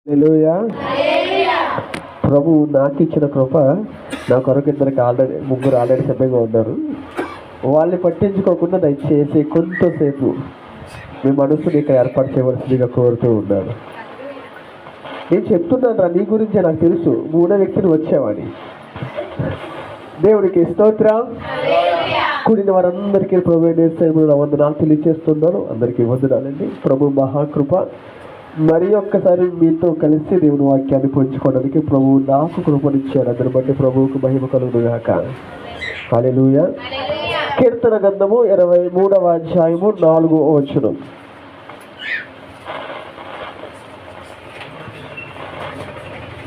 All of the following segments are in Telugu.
హల్లెలూయా. ప్రభు నాకు ఇచ్చిన కృప నా కొరకు ఇద్దరికి ముగ్గురు ఆల్రెడీ సిద్ధంగా ఉన్నారు. వాళ్ళని పట్టించుకోకుండా దయచేసి కొంతసేపు మీ మనసుని ఇక్కడ ఏర్పాటు చేయవలసిందిగా కోరుతూ ఉన్నాను. నేను చెప్తున్నాను రా, నీ గురించే నాకు తెలుసు, మూడో వ్యక్తిని వచ్చావని. దేవుడికి స్తోత్రం. కూడిన వారందరికీ ప్రభు వందనాలు తెలియజేస్తున్నాను. అందరికీ వందనాలండి. ప్రభు మహాకృప మరి ఒక్కసారి మీతో కలిసి దేవుని వాక్యాన్ని పంచుకోవడానికి ప్రభువు నాకు కృపనిచ్చాడు. అందుని బట్టి ప్రభువుకు మహిమ కలుగునుగాక. హల్లెలూయా. కీర్తన గ్రంథము 23వ అధ్యాయము 4వ వచనం.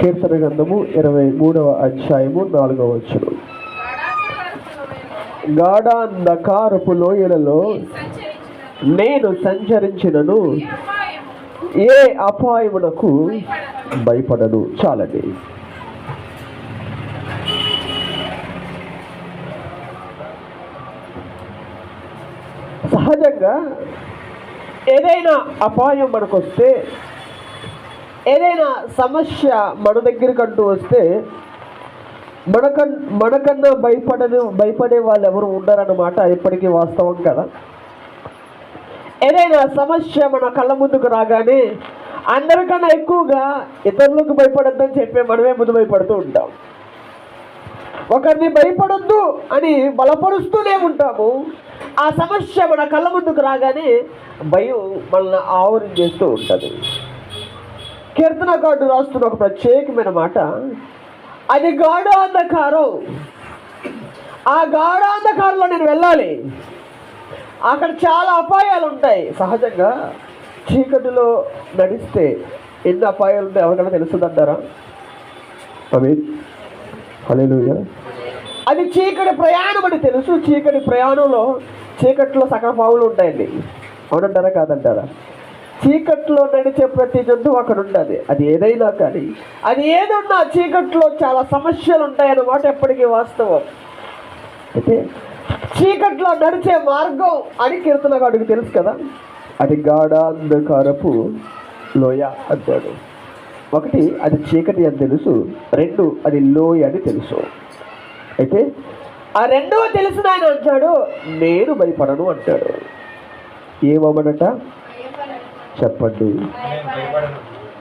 కీర్తన గ్రంథము 23వ అధ్యాయము 4వ వచనం. గాఢాంధకారపు లోయలలో నేను సంచరించినను ఏ అపాయమునకు భయపడను. చాలండి. సహజంగా ఏదైనా అపాయం మనకు వస్తే, ఏదైనా సమస్య మన దగ్గరికంటూ వస్తే మనకన్నా భయపడే వాళ్ళు ఎవరు ఉండరన్నమాట. ఎప్పటికీ వాస్తవం కదా. ఏదైనా సమస్య మన కళ్ళ ముందుకు రాగానే అందరికన్నా ఎక్కువగా ఇతరులకు భయపడొద్దని చెప్పే మనమే ముందు భయపడుతూ ఉంటాం. ఒకరిని భయపడొద్దు అని బలపరుస్తూనే ఉంటాము. ఆ సమస్య మన కళ్ళ ముందుకు రాగానే భయం మనల్ని ఆవరించేస్తూ ఉంటుంది. కీర్తనకారుడు రాస్తున్న ఒక ప్రత్యేకమైన మాట, అది గాఢాంధకారం. ఆ గాఢాంధకారంలో నేను వెళ్ళాలి. అక్కడ చాలా అపాయాలు ఉంటాయి. సహజంగా చీకటిలో నడిస్తే ఎన్ని అపాయాలు ఉంటాయి ఎవరికైనా తెలుస్తుందంటారా? హల్లెలూయా. అది చీకటి ప్రయాణం అని తెలుసు. చీకటి ప్రయాణంలో చీకట్లో సకల పావులు ఉంటాయండి. అవునంటారా కాదంటారా? చీకట్లో నడిచే ప్రతి జంతువు అక్కడ ఉండదు. అది ఏదైనా కానీ, అది ఏదన్నా చీకట్లో చాలా సమస్యలు ఉంటాయన్నమాట. ఎప్పటికీ వాస్తవం. అయితే చీకట్లో నడిచే మార్గం అని కీర్తనకారుడికి తెలుసు కదా. అది గాఢాంధకారపు లోయ అంటాడు. ఒకటి, అది చీకటి అని తెలుసు. 2, అది లోయ అని తెలుసు. అయితే ఆ రెండవ తెలిసిన ఆయన అంటాడు, నేను భయపడను అంటాడు. ఏమన్నట చెప్పండి.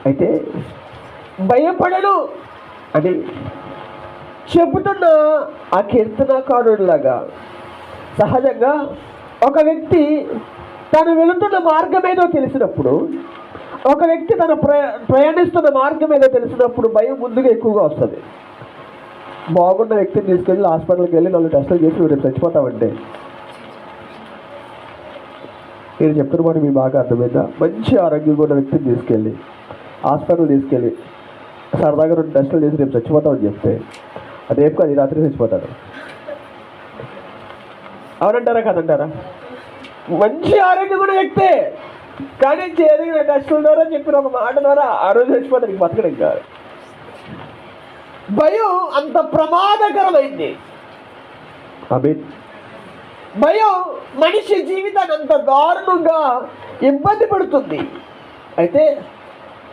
అయితే భయపడను అని చెబుతున్న ఆ కీర్తనకారుడిలాగా సహజంగా ఒక వ్యక్తి తను వెళుతున్న మార్గం ఏదో తెలిసినప్పుడు, ఒక వ్యక్తి తన ప్రయాణిస్తున్న మార్గం ఏదో తెలిసినప్పుడు భయం ముందుగా ఎక్కువగా వస్తుంది. బాగున్న వ్యక్తిని తీసుకెళ్ళి హాస్పిటల్కి వెళ్ళి 4 టెస్టులు చేసి రేపు చచ్చిపోతామంటే నేను చెప్తున్న మాట మీకు బాగా అర్థమైందా? మంచి ఆరోగ్యంగా ఉన్న వ్యక్తిని తీసుకెళ్ళి హాస్పిటల్ తీసుకెళ్ళి సరదాగా 2 టెస్టులు చేసి రేపు చచ్చిపోతామని చెప్తే రేపు అది రాత్రి చచ్చిపోతాడు. అవునంటారా కాదంటారా? మంచి ఆరోగ్యం కూడా వ్యక్తే, కానీ జరిగిన టెస్టుల ద్వారా చెప్పిన ఒక మాట ద్వారా ఆ రోజు చచ్చిపోతాడు. బతకడం కాదు. భయం అంత ప్రమాదకరమైంది. భయం మనిషి జీవితాన్ని అంత దారుణంగా ఇబ్బంది పడుతుంది. అయితే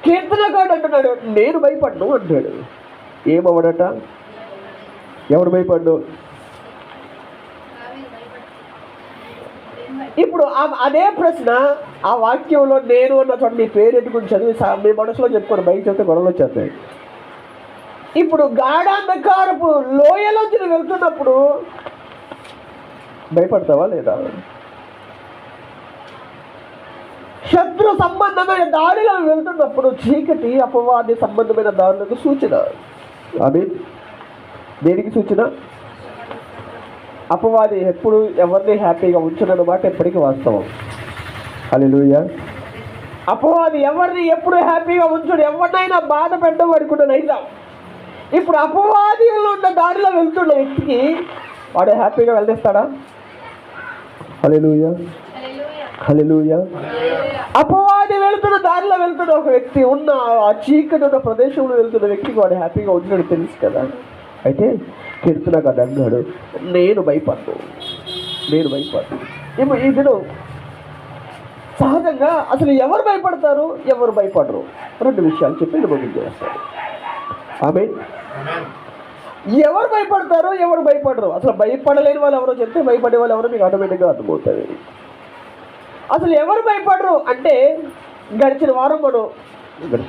కీర్తనకారుడు అంటున్నాడు, నేను భయపడ్ను అంటాడు. ఏమవడట? ఎవడు భయపడ్డు? ఇప్పుడు అదే ప్రశ్న ఆ వాక్యంలో నేను అన్న చోట మీ పేరు ఎట్టుకుని చదివి మీ మనసులో చెప్పుకోండి. బయట చెప్తే గొడవలు వచ్చేస్తాయి. ఇప్పుడు గాఢాంధకారపు లోయలోంచి వెళ్తున్నప్పుడు భయపడతావా లేదా? శత్రు సంబంధమైన దారిలో వెళ్తున్నప్పుడు చీకటి అపవాది సంబంధమైన దారులకు సూచన. అది దేనికి సూచన? అపవాది ఎప్పుడు ఎవరిని హ్యాపీగా ఉంచనన్నమాట. ఎప్పటికీ వాస్తవం. హల్లెలూయా. అపవాది ఎవరిని ఎప్పుడు హ్యాపీగా ఉంచడు. ఎవరినైనా బాధ పెట్టడం అనుకున్న నైజం. ఇప్పుడు అపవాదిలో ఉన్న దారిలో వెళ్తున్న వ్యక్తికి వాడు హ్యాపీగా వెళ్ళేస్తాడా? హల్లెలూయా. హల్లెలూయా. అపవాది వెళ్తున్న దారిలో వెళ్తున్న ఒక వ్యక్తి ఉన్న ఆ చీకటి ఉన్న ప్రదేశంలో వెళ్తున్న వ్యక్తికి వాడు హ్యాపీగా ఉంటున్నాడు తెలుసు కదా. అయితే కీర్తనకారుడు అన్నాడు, నేను భయపడ్ను. ఇప్పుడు ఈ దినం సహజంగా అసలు ఎవరు భయపడతారు, ఎవరు భయపడరు? రెండు విషయాలు చెప్పి నేను ముగించేస్తాను. ఆమె ఎవరు భయపడతారు, ఎవరు భయపడరు? అసలు భయపడలేని వాళ్ళు ఎవరో చెప్తే భయపడే వాళ్ళు ఎవరో మీకు ఆటోమేటిక్గా అర్థమవుతుంది. అసలు ఎవరు భయపడరు అంటే, గడిచిన వారం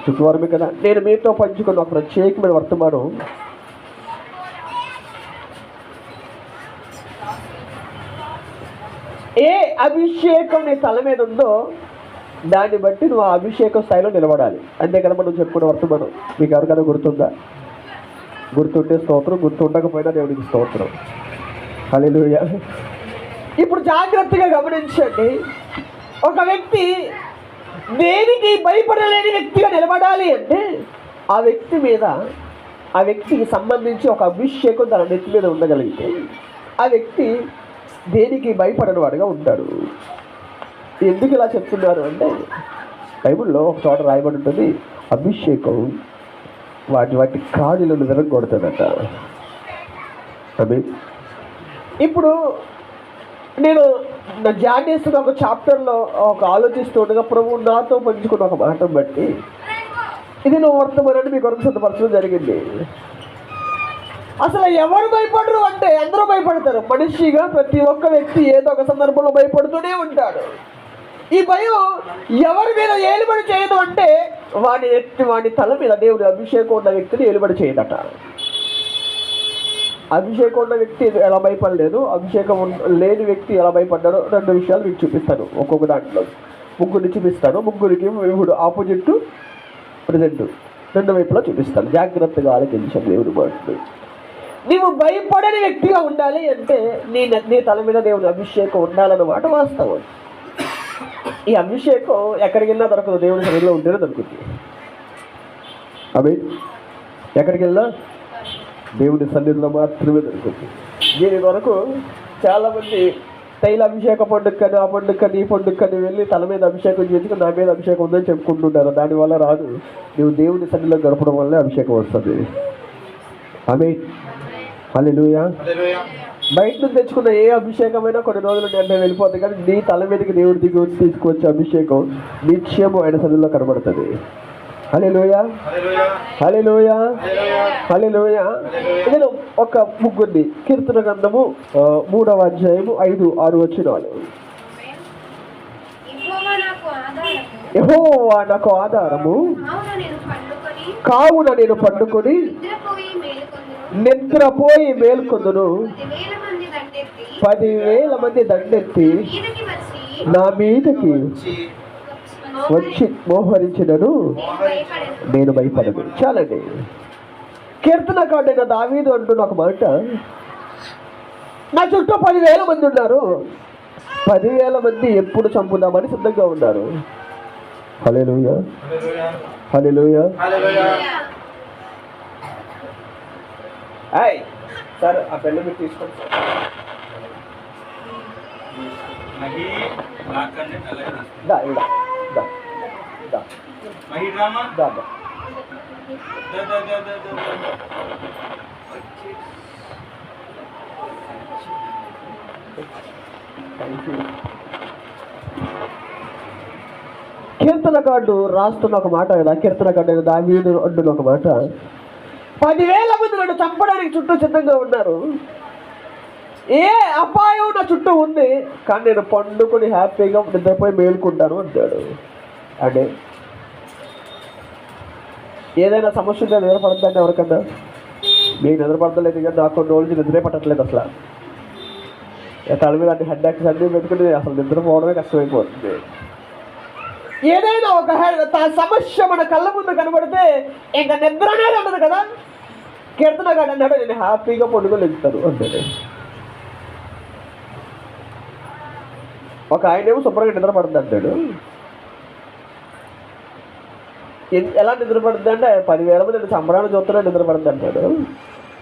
శుక్రవారమే కదా, నేను మీతో పంచుకున్న ఒక ప్రత్యేకమైన వర్తమానం. ఏ అభిషేకం నీ తల మీద ఉందో దాన్ని బట్టి నువ్వు ఆ అభిషేకం స్థాయిలో నిలబడాలి. అంతే కదా మనం చెప్పుకునే వర్తమానం. మీకు ఎవరికైనా గుర్తుందా? గుర్తుంటే స్తోత్రం, గుర్తుండకపోయినా దేవుడికి స్తోత్రం. హల్లెలూయా. ఇప్పుడు జాగ్రత్తగా గమనించండి. ఒక వ్యక్తి దేనికి భయపడలేని వ్యక్తిగా నిలబడాలి అంటే ఆ వ్యక్తి మీద, ఆ వ్యక్తికి సంబంధించి ఒక అభిషేకం తన నెత్తి మీద ఉండగలిగితే ఆ వ్యక్తి దేనికి భయపడని వాడుగా ఉంటాడు. ఎందుకు ఇలా చెప్తున్నారు అంటే, బైబిల్లో ఒక చోట రాయబడి ఉంటుంది, అభిషేకం వాటి కాళ్ళను విరగొడుతుందట. అవి ఇప్పుడు నేను నా ధ్యానిస్తున్న ఒక చాప్టర్లో ఒక ఆలోచిస్తుండగా ప్రభువు నాతో పంచుకున్న ఒక మాటను బట్టి ఇది నువ్వు వర్తమానాన్ని మీ కొరకు సిద్ధపరచడం జరిగింది. అసలు ఎవరు భయపడరు అంటే అందరూ భయపడతారు. మనిషిగా ప్రతి ఒక్క వ్యక్తి ఏదో ఒక సందర్భంలో భయపడుతూనే ఉంటాడు. ఈ భయం ఎవరి మీద ఏలుబడి చేయదు అంటే వాడి తల మీద దేవుడి అభిషేకం ఉన్న వ్యక్తిని ఏలుబడి చేయదట. అభిషేకం ఉన్న వ్యక్తి ఎలా భయపడలేదు, అభిషేకం లేని వ్యక్తి ఎలా భయపడ్డాడో రెండు విషయాలు మీకు చూపిస్తాను. ఒక్కొక్క దాంట్లో ముగ్గురిని చూపిస్తాను. ముగ్గురికి ఇప్పుడు ఆపోజిట్ ప్రజెంట్ రెండు వైపులా చూపిస్తాను. జాగ్రత్తగా ఆలోచించండి దేవుడి మాటలు. నీవు భయపడని వ్యక్తిగా ఉండాలి అంటే నీ తల మీద దేవుని అభిషేకం ఉండాలన్నమాట వాస్తవం. ఈ అభిషేకం ఎక్కడికి వెళ్ళినా దొరకదు, దేవుని సన్నిధిలో ఉంటేనే దొరుకుతుంది. అవి ఎక్కడికి వెళ్ళినా దేవుని సన్నిధిలో మాత్రమే దొరుకుతుంది. దీని వరకు చాలామంది తైలాభిషేక పండుగని, ఆ పండుగని, ఈ పండుగని వెళ్ళి తల మీద అభిషేకం చేసుకుని నా మీద అభిషేకం ఉందని చెప్పుకుంటుంటారు. దానివల్ల రాదు. నువ్వు దేవుని సన్నిధిలో గడపడం వల్లే అభిషేకం వస్తుంది. ఆమేన్. హల్లెలూయా. బయట నుంచి తెచ్చుకున్న ఏ అభిషేకమైనా కొన్ని రోజులు అంటే వెళ్ళిపోతుంది, కానీ నీ తల మీదకి దేవుడి దిగి తీసుకొచ్చే అభిషేకం నిత్యము ఆయన సన్నిధిలో కనబడుతుంది. హల్లెలూయా, హల్లెలూయా, హల్లెలూయా. నేను ఒక ముగ్గురిని కీర్తన గ్రంథము 3వ అధ్యాయము 5-6 వచనాలు. యెహోవా నాకు ఆధారము, కావున నేను పండుకొని నిద్రపోయి మేల్కొందును. 10,000 మంది దండెత్తి నా మీదకి వచ్చి మోహరించినను నేను భయపడను. చాలండి. కీర్తనకారుడైన దావీదు అంటున్న ఒక మాట, నా చుట్టూ 10,000 మంది ఉన్నారు. 10,000 మంది ఎప్పుడు చంపుదామని సిద్ధంగా ఉన్నారు. హల్లెలూయా, హల్లెలూయా. సార్ ఆ పెన్ను మీరు తీసుకోండి సార్. కీర్తనకారుడు రాస్తున్న ఒక మాట కదా, కీర్తనకారుడు దావీదు అంటున్న ఒక మాట, 10,000 మంది నన్ను చంపడానికి చుట్టూ సిద్ధంగా ఉన్నారు. ఏ అపాయం నా చుట్టూ ఉంది, కానీ నేను పండుకొని హ్యాపీగా నిద్రపోయి మేలుకుంటాను అంటాడు. అంటే ఏదైనా సమస్య ఉంటే నిద్రపడద్దండి ఎవరికన్నా? మీకు నిద్రపడలేదు, కానీ నాకు కొన్ని రోజులు నిద్రే పట్టట్లేదు. అసలు తల మీద అంటే హెడ్ యాక్స్ అన్నీ పెట్టుకుని అసలు నిద్రపోవడమే కష్టమైపోతుంది. ఏదైనా ఒక సమస్య మన కళ్ళ ముందు కనబడితే ఇంకా నిద్ర అనేది ఉండదు కదా. కీర్తనగాడు అన్నాడు, నేను హ్యాపీగా పండుగలేస్తాను అంటాడు. ఒక ఆయనేమో శుభ్రంగా నిద్రపడుతుంది అంటాడు. ఎలా నిద్రపడుతుంది అంటే 10,000 మంది సంబరాన్ని చూస్తున్నా నిద్రపడుతుంది అంటాడు.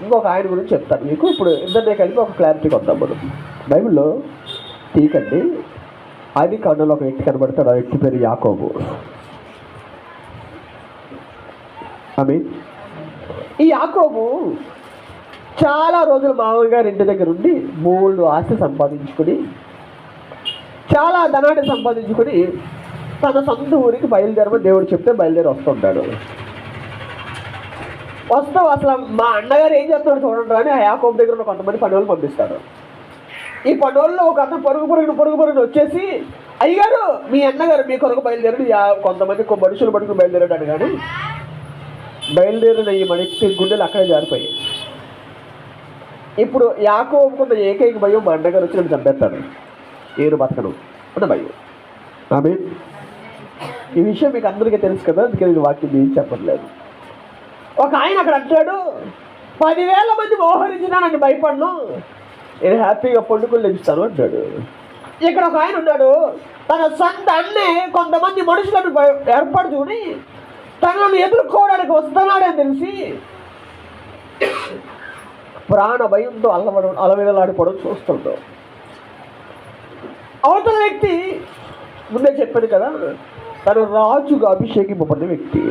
ఇంకొక ఆయన గురించి చెప్తాను మీకు. ఇప్పుడు ఇద్దరినే కలిపి ఒక క్లారిటీకి వద్దాం మనం. బైబిల్లో తీకండి, ఆది కాండంలో ఒక వ్యక్తి కనబడతాడు. ఆ వ్యక్తి పేరు యాకోబు. ఆమేన్. ఈ యాకోబు చాలా రోజులు మామగారి ఇంటి దగ్గర ఉండి 3 ఆస్తి సంపాదించుకుని, చాలా ధనాన్ని సంపాదించుకుని తన సొంత ఊరికి బయలుదేరమని దేవుడు చెప్తే బయలుదేరి వస్తుంటాడు. వస్తాం అసలు మా అన్నగారు ఏం చేస్తున్నాడు చూడండి అని ఆ యాకోబు దగ్గర ఉన్న కొంతమంది పనులు పంపిస్తాడు. ఈ పనుల్లో ఒక అతను పొరుగు వచ్చేసి, అయ్యగారు మీ అన్నగారు మీ కొరకు బయలుదేరాడు, కొంతమంది మనుషులు పట్టుకుని బయలుదేరాడు కానీ బయలుదేరిన ఈ మనిషి గుండెలు అక్కడే జారిపోయాయి. ఇప్పుడు యాకోబుకున్న ఏకైక భయం మా అన్నగారు వచ్చి నేను చంపేస్తాను, నేను బతకను అన్న భయం. ఆమె ఈ విషయం మీకు అందరికీ తెలుసు కదా, అందుకే నేను వాక్యం ఏం చెప్పట్లేదు. ఒక ఆయన అక్కడ అంటాడు, 10,000 మంది మోహరించినా నన్ను భయపడను, నేను హ్యాపీగా పండుగలు లభిస్తాను అంటాడు. ఇక్కడ ఒక ఆయన ఉన్నాడు, తన సొంత అన్నే కొంతమంది మనుషులను ఏర్పాటు చూడి తనను ఎదుర్కోవడానికి వస్తున్నాడని తెలిసి ప్రాణ భయంతో అలవిడలాడిపోవడం చూస్తుంటాం. అవతల వ్యక్తి ముందే చెప్పాడు కదా, తను రాజుగా అభిషేకింపబడిన వ్యక్తి.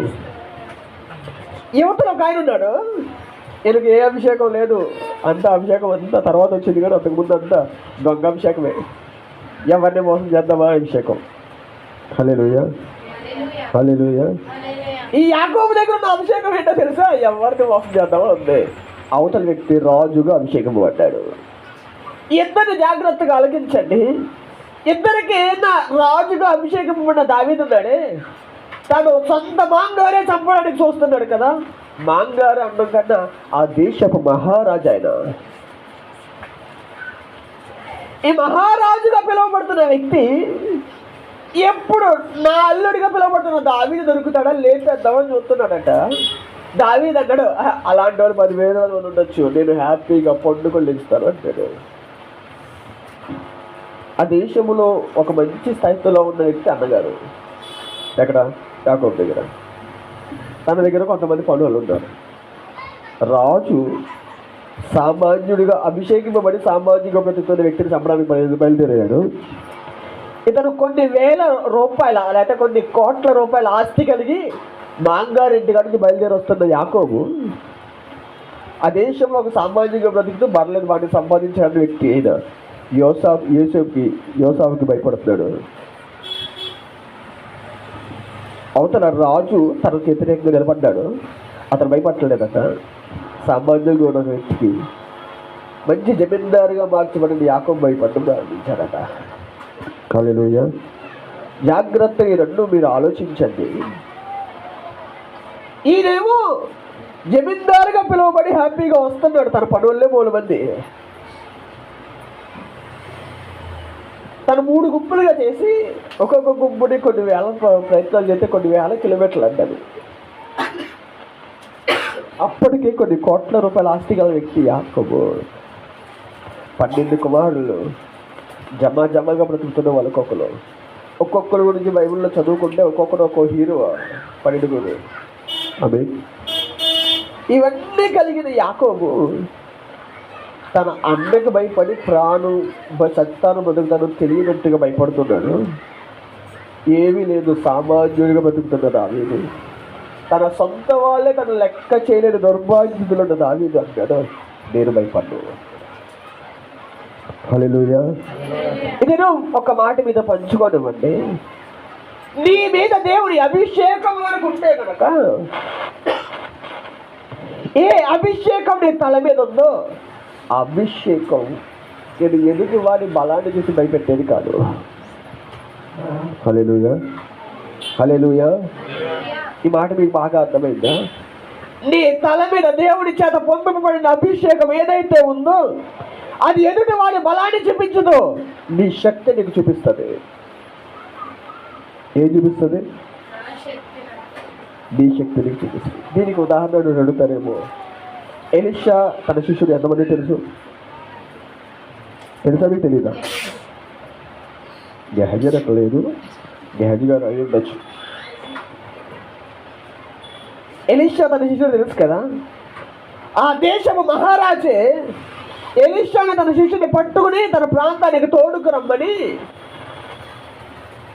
యువతలో ఒక ఆయన ఉన్నాడు, ఈయనకి ఏ అభిషేకం లేదు, అంత అభిషేకం అంతా తర్వాత వచ్చింది కానీ అంతకుముందు అంతా దొంగ అభిషేకమే, ఎవరిని మోసం చేద్దామా అభిషేకం. హల్లెలూయా హల్లెలూయా. ఈ యాకోబు దగ్గర ఉన్న అభిషేకం ఏంటో తెలుసా, ఎవరిని మోసం చేద్దామా ఉంది. అవతల వ్యక్తి రాజుగా అభిషేకం పడ్డాడు. ఇద్దరిని జాగ్రత్తగా ఆలోచించండి. ఇద్దరికి రాజుగా అభిషేకం పడిన దావీదు ఉన్నాడే, తను సొంత మాంగారే చంపడానికి చూస్తున్నాడు కదా. మాంగారు అన్నం కన్నా ఆ దేశపు మహారాజు ఆయన. ఈ మహారాజుగా పిలువబడుతున్న వ్యక్తి ఎప్పుడు నా అల్లుడిగా పిలువబడుతున్న దావీదు దొరుకుతాడా లేపేద్దామని చూస్తున్నాడట. దావీదు అన్నాడు, అలాంటి వాళ్ళు 10,000 మంది ఉండొచ్చు, నేను హ్యాపీగా పండుగలు ఇస్తాను అంటాడు. ఆ దేశంలో ఒక మంచి స్థాయిలో ఉన్న వ్యక్తి అన్నగారు ఎక్కడ, యాకోబు దగ్గర. తన దగ్గర కొంతమంది పనులు ఉన్నారు. రాజు సామాన్యుడిగా అభిషేకింపబడి సామాజిక బ్రతుకుతున్న వ్యక్తిని చంపడానికి బయలుదేరాడు. ఇతను కొన్ని వేల రూపాయల లేకపోతే కొన్ని కోట్ల రూపాయల ఆస్తి కలిగి మాంగారింటి కాడికి బయలుదేరి వస్తున్న యాకోబు ఆ దేశంలో ఒక సామాజిక బ్రతుకుతూ బర్లేదు వాటిని సంపాదించిన వ్యక్తి అయిన యోసాఫుకి భయపడుతున్నాడు. అవతల రాజు తనకు వ్యతిరేకంగా నిలబడ్డాడు, అతను భయపడలేదట. సామాన్యంగా ఉన్న వ్యక్తికి మంచి జమీందారుగా మార్చబడిన యాకోబు భయపడడం ప్రారంభించాడట. హల్లెలూయా. జాగ్రత్తగా ఈ రెండు మీరు ఆలోచించండి. ఈయనేమో జమీందారుగా పిలువబడి హ్యాపీగా వస్తున్నాడు, తన పనులే 3 మంది. తను 3 గుంపులుగా చేసి ఒక్కొక్క గుంపుని కొన్ని వేల ప్రయత్నాలు చేస్తే కొన్ని వేల కిలోమీటర్లు అంటారు. అప్పటికే కొన్ని కోట్ల రూపాయల ఆస్తి గల వ్యక్తి యాకోబు. 12 కుమారులు జమగా బ్రతుకుతున్న వాళ్ళు ఒక్కొక్కరు గురించి బైబిల్లో చదువుకుంటే ఒక్కొక్కరు ఒక్కో హీరో 12. అవి ఇవన్నీ కలిగిన యాకోబు తన అన్నకు భయపడి సత్తాను బ్రతుకుతాను తెలియనట్టుగా భయపడుతున్నాడు. ఏమీ లేదు, సామాన్యుడిగా బ్రతుకుతున్న దావీదు. తన సొంత వాళ్ళే తను లెక్క చేయలేని దౌర్భాగ్యులు ఉన్న దావీదు అంటాడు, నేను భయపడ్డాను. హల్లెలూయా. నేను ఒక మాట మీద పంచుకోనివ్వండి. నీ మీద దేవుని అభిషేకం అనుకుంటే కనుక ఏ అభిషేకం నీ తల మీద ఉందో అభిషేకం నేను ఎదుటి వాడి బలాన్ని చూసి భయపెట్టేది కాదు. హల్లెలూయా హల్లెలూయా. ఈ మాట మీకు బాగా అర్థమైందా? నీ తల మీద దేవుడి చేత పొందబడిన అభిషేకం ఏదైతే ఉందో అది ఎదుటి వాడి బలాన్ని చూపించదు, నీ శక్తి నీకు చూపిస్తుంది. ఏం చూపిస్తుంది? నీ శక్తి నీకు చూపిస్తుంది. దీనికి ఉదాహరణ అడుగుతారేమో, ఎలీషా తన శిష్యుడు ఎంతమంది తెలుసా మీకు తెలీదా? గెహజీ లేదు, గెహజీ గారు అయి ఉండొచ్చు. ఎలీషా తన శిష్యుడు తెలుసు కదా. ఆ దేశము మహారాజే ఎలీషాని తన శిష్యుని పట్టుకుని తన ప్రాంతానికి తోడుకు రమ్మని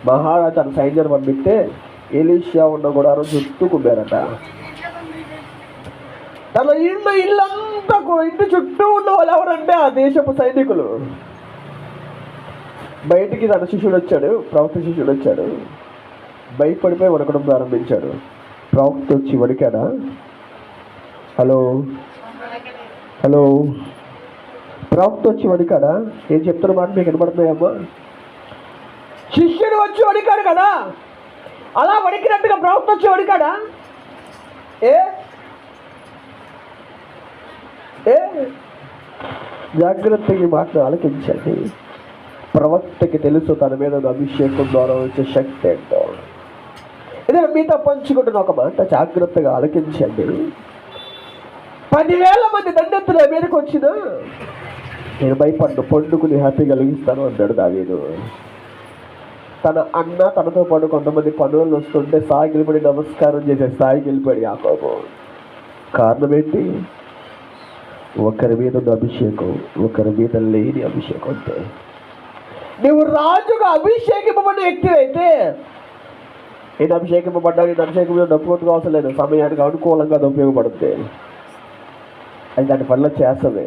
మహారాజు తన సైన్యాన్ని పంపిస్తే ఎలీషా ఉన్న గుడారం చుట్టుకున్నారట. తన ఇల్లంతా ఇంటి చుట్టూ ఉన్న వాళ్ళు ఎవరంటే ఆ దేశపు సైనికులు. బయటికి తన శిష్యుడు వచ్చాడు, ప్రవక్త శిష్యుడు వచ్చాడు. భయపడిపోయి వణకడం ప్రారంభించాడు. ప్రవక్త వచ్చి వణికాడా? హలో హలో ప్రవక్త వచ్చి వణికాడా? ఏం చెప్తున్న మాట మీకు వినపడుతున్నాయమ్మా? శిష్యుడు వచ్చి వణికాడు కదా, అలా వణికినట్టుగా ప్రవక్త వచ్చి వణికాడా? ఏ ఏ జాగ్రత్తగా మాటలు ఆలకించండి. ప్రవక్తకి తెలుసు తన మీద అభిషేకం ద్వారా వచ్చే శక్తి ఏంటో. ఇదే మీతో పంచుకుంటున్న ఒక మాట, జాగ్రత్తగా ఆలకించండి. 10,000 మంది దండెత్తుల మీదకి వచ్చినా నేను పండుకుని హ్యాపీ కలిగిస్తాను అన్నాడు దావీదు. తన అన్న తనతో పాటు కొంతమంది పనులు వస్తుంటే సాగిలిపడి నమస్కారం చేసే స్థాయికి వెళ్ళిపోయాడు యాకోబు. కారణం ఏంటి? ఒకరి మీద ఉన్న అభిషేకం, ఒకరి మీద లేని అభిషేకం. అంటే నువ్వు రాజుగా అభిషేకింపబడిన వ్యక్తి అయితే, నేను అభిషేకింపబడ్డా, నేను అభిషేకం మీద డబ్బు కొట్టుకు అవసరం లేదు, సమయానికి అనుకూలంగా అది ఉపయోగపడుతుంది, అది దాని పనిలో చేస్తుంది.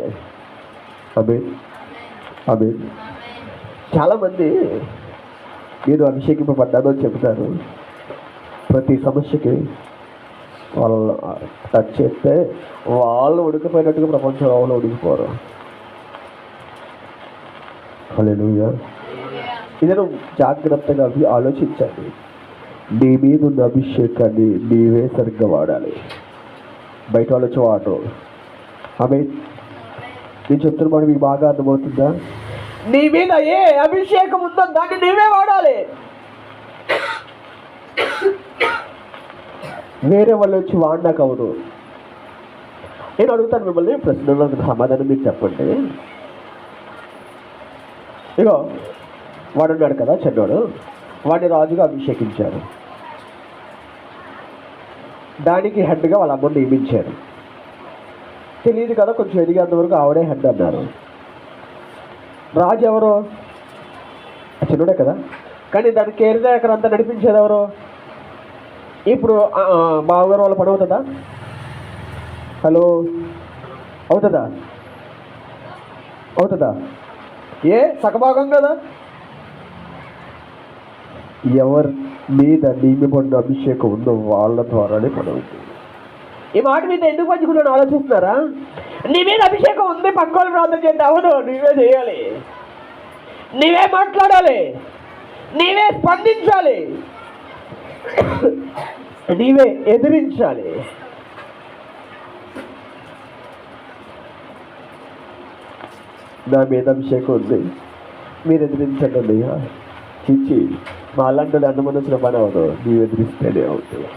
అదే అదే చాలామంది ఏదో అభిషేకింపబడ్డాను అని చెబుతారు. ప్రతి సమస్యకి వాళ్ళు టచ్ చేస్తే వాళ్ళు ఉడికిపోయినట్టుగా ప్రపంచంలో వాళ్ళు ఉడికిపోరు. హల్లెలూయా. ఇది నువ్వు జాగ్రత్తగా ఆలోచించండి. నీ మీద ఉన్న అభిషేకాన్ని నీవే సరిగ్గా వాడాలి, బయట వాళ్ళు వచ్చి వాడరు. ఆమె నేను చెప్తున్న మాట మీకు బాగా అర్థమవుతుందా? నీ మీద ఏ అభిషేకం ఉందో దాన్ని నీవే వాడాలి. వేరే వాళ్ళు వచ్చి వాడినాక అవును. నేను అడుగుతాను మిమ్మల్ని, ప్రశ్నలకు సమాధానం మీరు చెప్పండి. ఇగో వాడున్నాడు కదా చెడ్డోడు, వాడిని రాజుగా అభిషేకించారు, దానికి హెడ్గా వాళ్ళ అమ్మని నియమించారు. తెలియదు కదా, కొంచెం ఎదిగేంత వరకు ఆవిడే హెడ్ అన్నారు. రాజు ఎవరు? చిన్నడే కదా, కానీ దాని కేర్ టేకర్ అంతా నడిపించేది ఎవరు? ఇప్పుడు బావగారు వాళ్ళ పని అవుతుందా? హలో, అవుతుందా? అవుతుందా? ఏ సగభాగం కదా. ఎవరి మీద నియమబడిన అభిషేకం ఉందో వాళ్ళ ద్వారానే పని అవుతుంది. ఈ మాట మీద ఎందుకు పంచుకుంటాను ఆలోచిస్తున్నారా? నీ మీద అభిషేకం ఉంది, పక్కోళ్ళు ప్రార్థన చేయండి. అవును, నీవే చేయాలి, నీవే మాట్లాడాలి, నీవే స్పందించాలి, నీవే ఎదిరించాలి. నా మీద అభిషేకం ఉంది, మీరు ఎదిరించండి అయ్యా. చిచ్చి మా అలాంటి అన్నమని వచ్చిన పని అవదు, నీవు ఎదిరిస్తేనే అవుతుంది.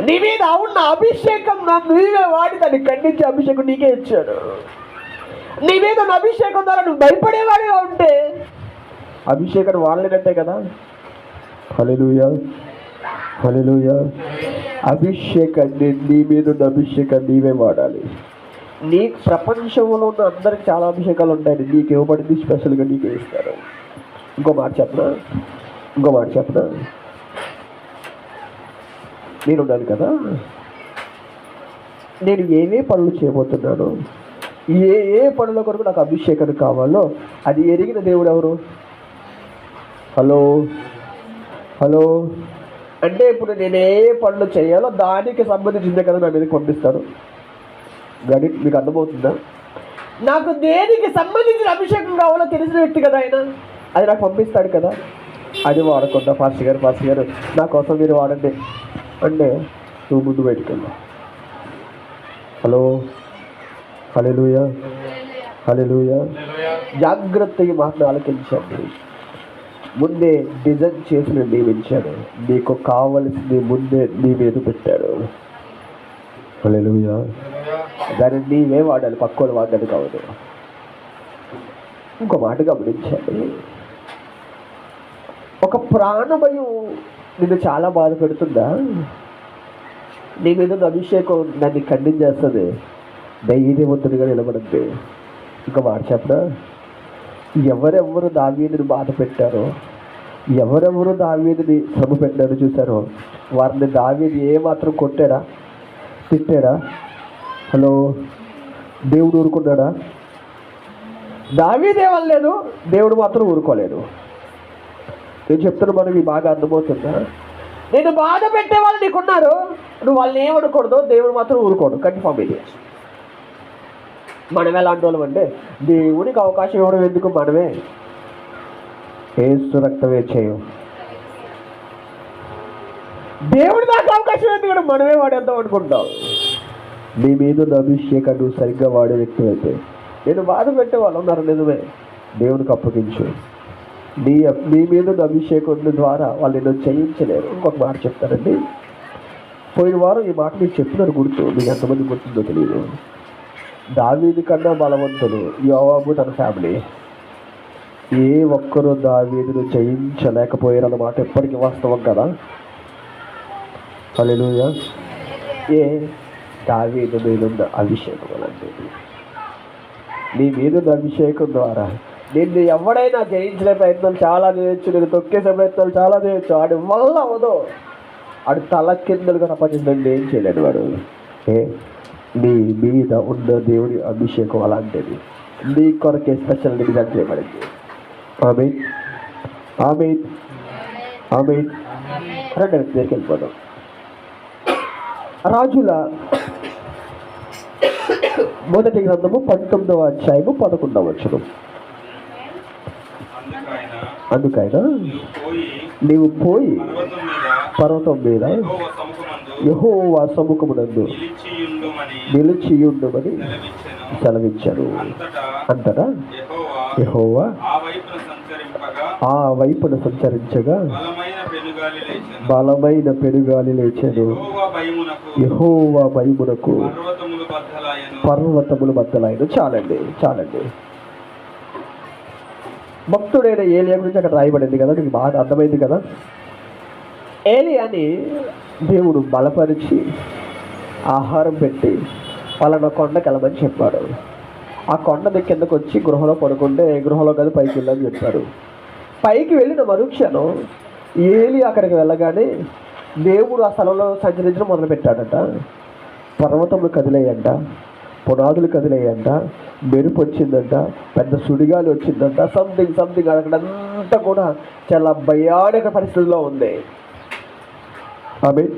నీ మీద ఉన్న అభిషేకం నీవే వాడి దాన్ని ఖండించే అభిషేకం నీకే ఇచ్చాడు. నీ మీద ఉన్న అభిషేకం ద్వారా నువ్వు భయపడేవాడిగా ఉంటే అభిషేకం వాడలేనట్టే కదా. హల్లెలూయా, హల్లెలూయా. అభిషేకాన్ని, నీ మీద ఉన్న అభిషేకాన్ని నీవే వాడాలి. నీ ప్రపంచంలో ఉన్న అందరికి చాలా అభిషేకాలు ఉంటాయి, నీకు ఇవ్వబడింది స్పెషల్గా నీకే ఇస్తారు. ఇంకో మాట చెప్పనా, నేను ఉన్నాను కదా, నేను ఏ పనులు చేయబోతున్నాను, ఏ పనుల కొరకు నాకు అభిషేకం కావాలో అది ఎరిగిన దేవుడు ఎవరు? హలో హలో అంటే ఇప్పుడు నేను ఏ పనులు చేయాలో దానికి సంబంధించిందే కదా నా మీదకి పంపిస్తాడు. కానీ మీకు అర్థమవుతుందా? నాకు దేనికి సంబంధించిన అభిషేకం కావాలో తెలిసిన వ్యక్తి కదా ఆయన, అది నాకు పంపిస్తాడు కదా. అది వాడకుండా పాస్టర్ గారు నా కోసం మీరు వాడండి అంటే నువ్వు ముందు బయటికి వెళ్ళా. హలో, హల్లెలూయా, హల్లెలూయా. జాగ్రత్తగా మాటలు ఆలకించండి. ముందే డిజైన్ చేసి నియమించాడు, నీకు కావలసింది ముందే నీ మీద పెట్టాడు. హల్లెలూయా. దాన్ని నీవే వాడాలి, పక్కోడు వాడాలి కావద్దు. ఇంకో మాట గమనించండి, ఒక ప్రాణభయం నిన్ను చాలా బాధ పెడుతుందా? నీ మీద అభిషేకం దాన్ని ఖండించేస్తుంది, ధైర్యవంతుడిగా నిలబడుద్ది. ఇంకా మాట చెప్పనా, ఎవరెవరు దావీదుని బాధ పెట్టారో, ఎవరెవరు దావీదుని శ్రమ పెట్టారో చూసారో వారిని దావీదు ఏమాత్రం కొట్టాడా, తిట్టాడా? హలో, దేవుడు ఊరుకున్నాడా? దావీదు ఏమనలేదు, దేవుడు మాత్రం ఊరుకోలేదు. నేను చెప్తున్నా, మనకి బాగా అర్థమవుతుందా? నేను బాధ పెట్టే వాళ్ళు నీకున్నారు, నువ్వు వాళ్ళని ఏమనుకూడదు, దేవుడు మాత్రం ఊరుకోడు. కన్ఫామ్ ఇది. మనం ఎలాంటి వాళ్ళం అంటే, దేవుడికి అవకాశం ఇవ్వడం ఎందుకు, మనమే ఏసు రక్తమే చేయం, దేవుడి దాకా అవకాశం ఎందుకు, మనమే వాడేద్దాం అనుకుంటాం. నీ మీద ఉన్న అభిషేకాన్ని నువ్వు సరిగ్గా వాడే వ్యక్తి అయితే, నేను బాధ పెట్టే వాళ్ళు ఉన్నారు, నిజమే, దేవుడికి అప్పగించు. నీ మీద ఉన్న అభిషేకం ద్వారా వాళ్ళు నేను చేయించలేరు. ఇంకొక మాట చెప్తారండి, పోయిన వారం ఈ మాట మీకు చెప్పినారు, గుర్తు మీకు ఎంతమంది గుర్తుందో తెలియదు. దావీదు కన్నా బలవంతులు యోవాబు తన ఫ్యామిలీ. ఏ ఒక్కరూ దావీదును జయించలేకపోయారన్నమాట ఎప్పటికీ వాస్తవం కదా. హల్లెలూయా. ఏ దావీదు మీదున్న అభిషేకం అలాంటిది. నీ మీదున్న అభిషేకం ద్వారా నిన్ను ఎవడైనా జయించలే ప్రయత్నం చాలా చేయొచ్చు, నేను తొక్కేసే ప్రయత్నాలు చాలా చేయొచ్చు, ఆడి వల్ల అవదో, ఆడు తల కిందలుగా తప్పనిందండి, ఏం చేయలేడు వాడు. నీ మీద ఉన్న దేవుడి అభిషేకం అలాంటిది, నీ కొరకే స్పెషల్ డిజైన్ చేయబడింది. ఆమేన్, ఆమేన్, ఆమేన్. రెండు దగ్గరికి వెళ్ళిపోదాం. రాజుల మొదటి గ్రంథము 19వ అధ్యాయము 11వ వచనం. అందుకైనా నీవు పోయి పర్వతం మీద యెహోవా సముఖమునందు నిలిచియుండుమని సెలవిచ్చారు. అంతటా యెహోవా ఆ వైపున సంచరించగా బలమైన పెనుగాలి లేచెను. యెహోవా భయమునకు పర్వతములు బద్దలాయను. చాలండి, చాలండి. భక్తుడైన ఏలియా గురించి అక్కడ రాయబడింది కదా, నీకు బాగా అర్థమైంది కదా. ఏలియాని దేవుడు బలపరిచి ఆహారం పెట్టి వాళ్ళని కొండకి వెళ్ళమని చెప్పాడు. ఆ కొండ కిందకు వచ్చి గృహలో పడుకుంటే గృహలో కాదు పైకి వెళ్ళని చెప్పాడు. పైకి వెళ్ళిన మరుక్షణం ఏలి అక్కడికి వెళ్ళగానే దేవుడు ఆ స్థలంలో సంచరించడం మొదలుపెట్టాడట. పర్వతములు కదిలేయంట, పునాదులు కదిలేయంట, మెరుపు వచ్చిందంట, పెద్ద సుడిగాలి వచ్చిందంట, సంథింగ్ అక్కడంతా కూడా చాలా భయానక పరిస్థితుల్లో ఉంది. ఆమేన్.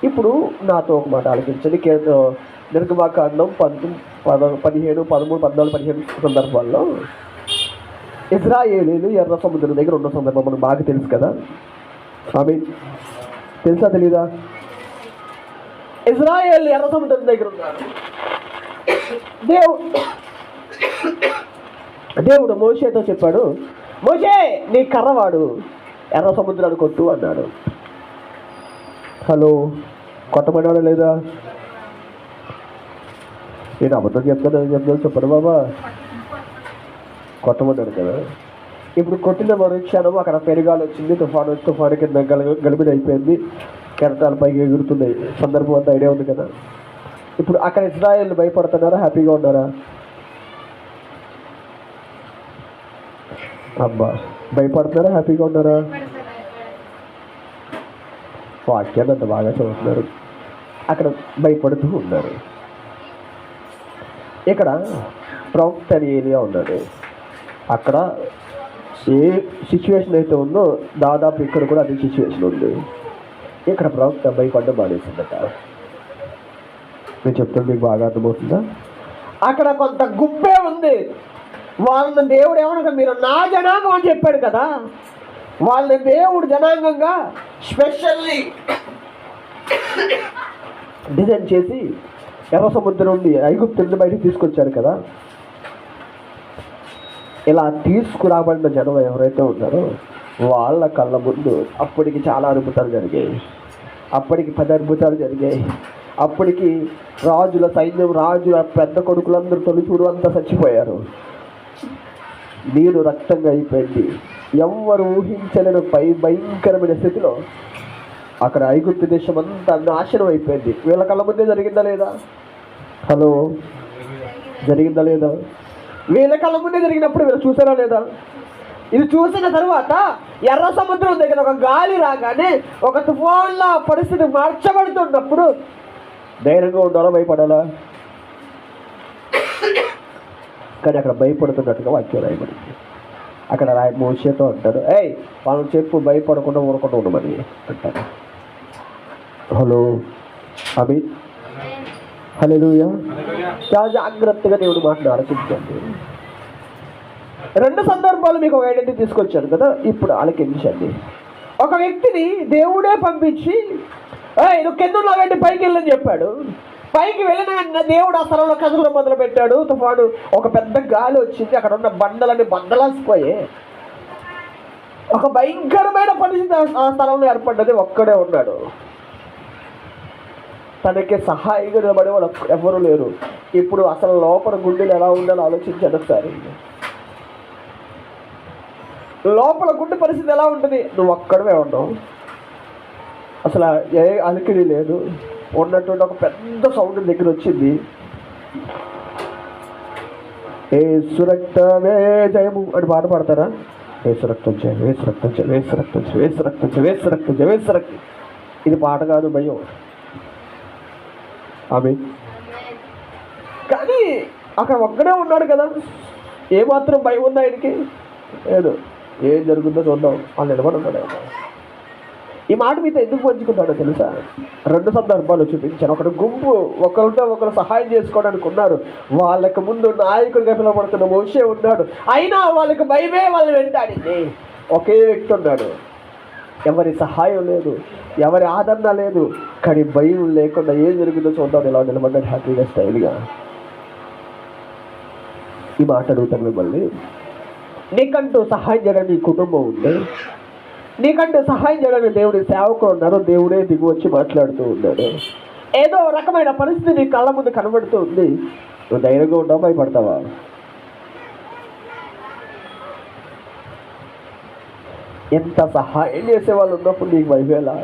ఇప్పుడు నాతో ఒక మాట ఆలోచించండి. నిర్గమాకాండం 15, 13, 14, 15 సందర్భాల్లో ఇశ్రాయేలీయులు ఎర్ర సముద్రం దగ్గర ఉన్న సందర్భం మనకు బాగా తెలుసు కదా. ఆమేన్. తెలుసా తెలీదా? ఇశ్రాయేలు ఎర్ర సముద్రం దగ్గర ఉన్నారు. దేవుడు మోషేతో చెప్పాడు, మోషే నీ కర్రవాడు ఎర్ర సముద్రాన్ని కొట్టు అన్నాడు. హలో, కొట్టమన్నాడా లేదా? నేను అబద్ధం చెప్తాను చెప్పాను బాబా, కొట్టమన్నాడు కదా. ఇప్పుడు కొట్టిన మరో క్షణం అక్కడ పెరుగాలు వచ్చింది, తుఫాను కింద గలిబిడి అయిపోయింది, కెరటాల పైకి ఎగురుతున్నాయి. సందర్భం అంతా ఐడియా ఉంది కదా. ఇప్పుడు అక్కడ ఇశ్రాయేలు భయపడుతున్నారా, హ్యాపీగా ఉన్నారా? అబ్బా, భయపడుతున్నారా, హ్యాపీగా ఉన్నారా? వాక్యాన్ని అంత బాగా చదువుతున్నారు. అక్కడ భయపడుతూ ఉన్నారు. ఇక్కడ ప్రవక్త అని ఏలియా ఉన్నాడు. అక్కడ ఏ సిచ్యువేషన్ అయితే ఉందో దాదాపు ఇక్కడ కూడా అదే సిచ్యువేషన్ ఉంది. ఇక్కడ ప్రవక్త భయపడ్డం మానేసిందట. నేను చెప్తాను, మీకు బాగా అర్థమవుతుందా? అక్కడ కొంత గుంపే ఉంది. వాళ్ళని దేవుడు ఏమన్నా మీరు నా జనాంగం అని చెప్పాడు కదా, వాళ్ళని దేవుడు జనాంగంగా స్పెషల్లీ డిజైన్ చేసి ఎర్ర సముద్రం నుండి ఐగుప్తు నుండి బయటకు తీసుకొచ్చారు కదా. ఇలా తీసుకురాబడిన జనం ఎవరైతే ఉన్నారో వాళ్ళ కళ్ళ ముందు అప్పటికి చాలా అద్భుతాలు జరిగాయి. అప్పటికి 10 అద్భుతాలు జరిగాయి. అప్పటికి రాజుల సైన్యం, రాజుల పెద్ద కొడుకులందరూ తొలిచూడు అంతా చచ్చిపోయారు. నీరు రక్తంగా అయిపోయింది. ఎవ్వరు ఊహించలేని భయంకరమైన స్థితిలో అక్కడ ఐగుప్తు దేశం అంతా నాశనం అయిపోయింది. వీళ్ళ కళ్ళ ముందే జరిగిందా లేదా? హలో, జరిగిందా లేదా? వీళ్ళ కళ్ళ ముందే జరిగినప్పుడు వీళ్ళు చూసారా లేదా? ఇది చూసిన తర్వాత ఎర్ర సముద్రం దగ్గర ఒక గాలి రాగానే ఒక తుఫాన్లా పరిస్థితి మార్చబడుతున్నప్పుడు ధైర్యంగా ఉండాలా, భయపడాలా? కానీ అక్కడ భయపడుతున్నట్టుగా వాక్యం రాయబడింది. అక్కడ మోషేతో అంటారు, ఏయ్ వాళ్ళని చెప్పు భయపడకుండా ఊరకుండా ఉండమని అంటారు. హలో అభి, హల్లెలూయా. చాలా జాగ్రత్తగా దేవుడు మాటను ఆలకించండి. 2 సందర్భాలు మీకు ఒక ఐడెంటిటీ తీసుకొచ్చాను కదా, ఇప్పుడు ఆలకించండి. ఒక వ్యక్తిని దేవుడే పంపించి నువ్వు కింద ఉన్నావంటే పైకి వెళ్ళని చెప్పాడు. పైకి వెళ్ళిన వెంటనే దేవుడు ఆ స్థలంలో కదలడం మొదలు పెట్టాడు. తుఫాను, ఒక పెద్ద గాలి వచ్చింది, అక్కడ ఉన్న బండలన్నీ బండలాసిపోయి ఒక భయంకరమైన పరిస్థితి ఆ స్థలంలో ఏర్పడ్డది. ఒక్కడే ఉన్నాడు, తనకి సహాయంగా నిలబడే వాళ్ళు ఎవరు లేరు. ఇప్పుడు అసలు లోపల గుండెలు ఎలా ఉండాలో ఆలోచించాను ఒకసారి. లోపల గుండె పరిస్థితి ఎలా ఉంటుంది? నువ్వు ఒక్కడమే ఉన్నావు, అసలు ఏ అలికిడి లేదు. ఉన్నటువంటి ఒక పెద్ద సౌండ్ దగ్గర వచ్చింది, యేసు రక్తమే జయము అని పాట పాడతారా? యేసు రక్తం జయం, యేసు రక్తం జయం, యేసు రక్తం జయం, యేసు రక్తం జయం, యేసు రక్తం జయం, యేసు రక్తం. ఇది పాట కాదు, భయం. ఆమె కానీ అక్కడ ఒక్కడే ఉన్నాడు కదా, ఏమాత్రం భయం ఉందా ఆయనకి? లేదు. ఏం జరుగుతుందో చూద్దాం అని నిలబడి ఉన్నాడు. ఈ మాట మీతో ఎందుకు పంచుకుంటాడో తెలుసా? 2 సందర్భాలు చూపించాను. ఒకటి గుంపు ఒకరితో ఒకరు సహాయం చేసుకోవడానికి ఉన్నారు. వాళ్ళకి ముందు నాయకుడిగా పిలువబడుతున్న మోషే ఉన్నాడు. అయినా వాళ్ళకి భయమే వాళ్ళని వెంటాడింది. ఒకే వ్యక్తి ఉన్నాడు, ఎవరి సహాయం లేదు, ఎవరి ఆదరణ లేదు, కానీ భయం లేకుండా ఏం జరుగుతుందో చూద్దాం ఇలా నిలబడ్డాడు హ్యాపీగా స్టైల్గా. ఈ మాట అడుగుతాను మిమ్మల్ని, నీకంటూ సహాయం చేయడానికి నీ కుటుంబం ఉంది, నీకంటూ సహాయం చేయడానికి దేవుడి సేవకులు ఉన్నారు, దేవుడే దిగి వచ్చి మాట్లాడుతూ ఉన్నాడు. ఏదో రకమైన పరిస్థితి నీ కళ్ళ ముందు కనబడుతూ ఉంది, నువ్వు ధైర్యంగా ఉంటావా, భయపడతావా? ఎంత సహాయం చేసే వాళ్ళు ఉన్నప్పుడు నీకు భయమేలా?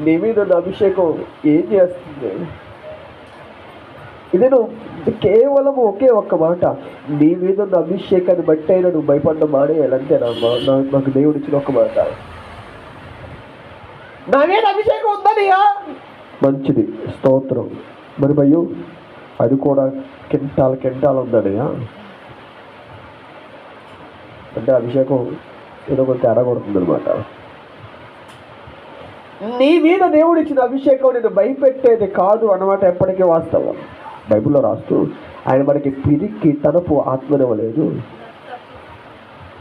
నీ మీద ఉన్న అభిషేకం ఏం చేస్తుంది? ఇది నువ్వు కేవలం ఒకే ఒక్క మాట, నీ మీద ఉన్న అభిషేకాన్ని బట్టి అయినా నువ్వు భయపడడం మానేయాలంటేనా? నాకు దేవుడు ఇచ్చిన ఒక్క మాట, నా మీద అభిషేకం ఉందనియా, మంచిది, స్తోత్రం. మరి భయ్యు అది కూడా కింటాలు ఉందనియా అంటే అభిషేకం ఏదో కొంచెం తేడా కొడుతుంది అనమాట. నీ మీద దేవుడు ఇచ్చిన అభిషేకం నేను భయపెట్టేది కాదు అన్నమాట ఎప్పటికీ వాస్తవం. బైబిల్లో రాస్తూ ఆయన మనకి పిరికి తనపు ఆత్మనివ్వలేదు